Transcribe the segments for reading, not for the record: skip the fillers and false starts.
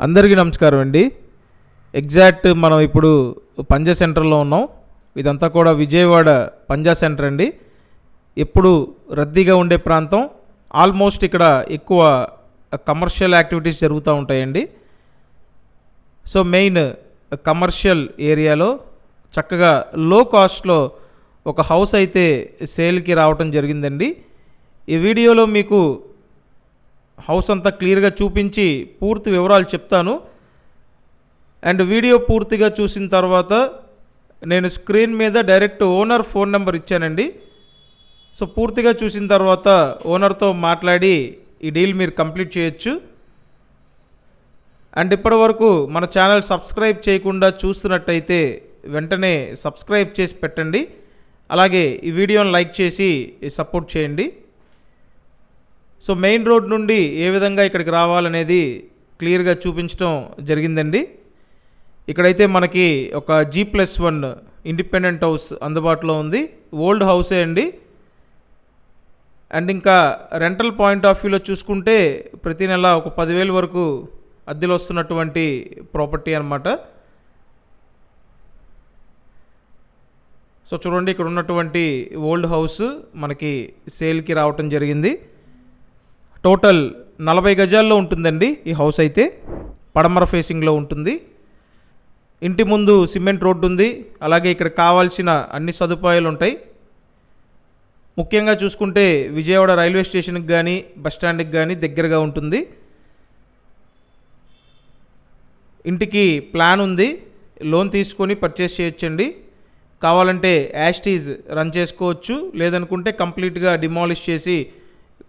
అందరికీ నమస్కారం అండి. ఎగ్జాక్ట్ మనం ఇప్పుడు పంజా సెంటర్లో ఉన్నాం. ఇదంతా కూడా విజయవాడ పంజా సెంటర్ అండి. ఎప్పుడు రద్దీగా ఉండే ప్రాంతం. ఆల్మోస్ట్ ఇక్కడ ఎక్కువ కమర్షియల్ యాక్టివిటీస్ జరుగుతూ ఉంటాయండి. సో మెయిన్ కమర్షియల్ ఏరియాలో చక్కగా లో కాస్ట్లో ఒక హౌస్ అయితే సేల్కి రావటం జరిగిందండి. ఈ వీడియోలో మీకు హౌస్ అంతా క్లియర్గా చూపించి పూర్తి వివరాలు చెప్తాను. అండ్ వీడియో పూర్తిగా చూసిన తర్వాత నేను స్క్రీన్ మీద డైరెక్ట్ ఓనర్ ఫోన్ నెంబర్ ఇచ్చానండి. సో పూర్తిగా చూసిన తర్వాత ఓనర్తో మాట్లాడి ఈ డీల్ మీరు కంప్లీట్ చేయొచ్చు. అండ్ ఇప్పటి వరకు మన ఛానల్ సబ్స్క్రైబ్ చేయకుండా చూస్తున్నట్టయితే వెంటనే సబ్స్క్రైబ్ చేసి పెట్టండి. అలాగే ఈ వీడియోని లైక్ చేసి సపోర్ట్ చేయండి. సో మెయిన్ రోడ్ నుండి ఏ విధంగా ఇక్కడికి రావాలనేది క్లియర్గా చూపించడం జరిగిందండి. ఇక్కడైతే మనకి ఒక G+1 ఇండిపెండెంట్ హౌస్ అందుబాటులో ఉంది. ఓల్డ్ హౌసే అండి. అండ్ ఇంకా రెంటల్ పాయింట్ ఆఫ్ వ్యూలో చూసుకుంటే ప్రతి నెల ఒక 10,000 వరకు అద్దెలు వస్తున్నటువంటి ప్రాపర్టీ అన్నమాట. సో చూడండి, ఇక్కడ ఉన్నటువంటి ఓల్డ్ హౌస్ మనకి సేల్కి రావటం జరిగింది. టోటల్ 40 గజాల్లో ఉంటుందండి ఈ హౌస్ అయితే. పడమర ఫేసింగ్లో ఉంటుంది. ఇంటి ముందు సిమెంట్ రోడ్డు ఉంది. అలాగే ఇక్కడ కావాల్సిన అన్ని సదుపాయాలు ఉంటాయి. ముఖ్యంగా చూసుకుంటే విజయవాడ రైల్వే స్టేషన్కి కానీ బస్ స్టాండ్కి కానీ దగ్గరగా ఉంటుంది. ఇంటికి ప్లాన్ ఉంది. లోన్ తీసుకొని పర్చేస్ చేయొచ్చండి. కావాలంటే యాస్టీజ్ రన్ చేసుకోవచ్చు. లేదనుకుంటే కంప్లీట్గా డిమాలిష్ చేసి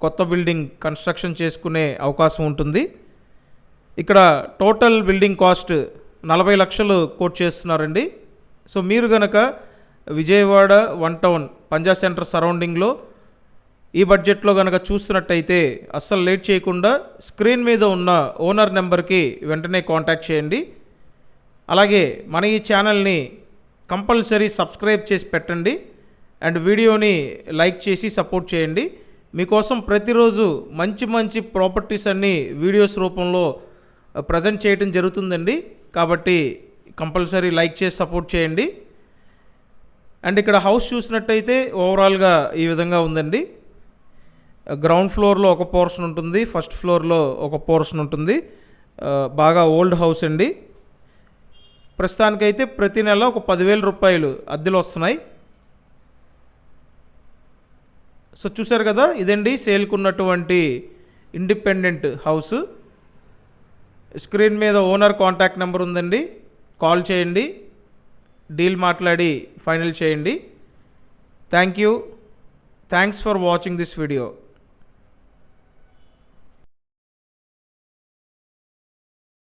కొత్త బిల్డింగ్ కన్స్ట్రక్షన్ చేసుకునే అవకాశం ఉంటుంది. ఇక్కడ టోటల్ బిల్డింగ్ కాస్ట్ 40 లక్షలు కోట్ చేస్తున్నారండి. సో మీరు గనక విజయవాడ 1 టౌన్ పంజా సెంటర్ సరౌండింగ్లో ఈ బడ్జెట్లో గనక చూస్తున్నట్టయితే అస్సలు లేట్ చేయకుండా స్క్రీన్ మీద ఉన్న ఓనర్ నెంబర్కి వెంటనే కాంటాక్ట్ చేయండి. అలాగే మన ఈ ఛానల్ని కంపల్సరీ సబ్స్క్రైబ్ చేసి పెట్టండి. అండ్ వీడియోని లైక్ చేసి సపోర్ట్ చేయండి. మీకోసం ప్రతిరోజు మంచి మంచి ప్రాపర్టీస్ అన్నీ వీడియోస్ రూపంలో ప్రజెంట్ చేయడం జరుగుతుందండి. కాబట్టి కంపల్సరీ లైక్ చేసి సపోర్ట్ చేయండి. అండ్ ఇక్కడ హౌస్ చూసినట్టయితే ఓవరాల్గా ఈ విధంగా ఉందండి. గ్రౌండ్ ఫ్లోర్లో ఒక పోర్షన్ ఉంటుంది, ఫస్ట్ ఫ్లోర్లో ఒక పోర్షన్ ఉంటుంది. బాగా ఓల్డ్ హౌస్ అండి. ప్రస్తుతానికైతే ప్రతి నెల ఒక 10,000 రూపాయలు అద్దెలు వస్తున్నాయి. సో చూసారు కదా, ఇదండి సేల్కున్నటువంటి ఇండిపెండెంట్ హౌస్. స్క్రీన్ మీద ఓనర్ కాంటాక్ట్ నెంబర్ ఉందండి. కాల్ చేయండి, డీల్ మాట్లాడి ఫైనల్ చేయండి. Thanks for watching this video.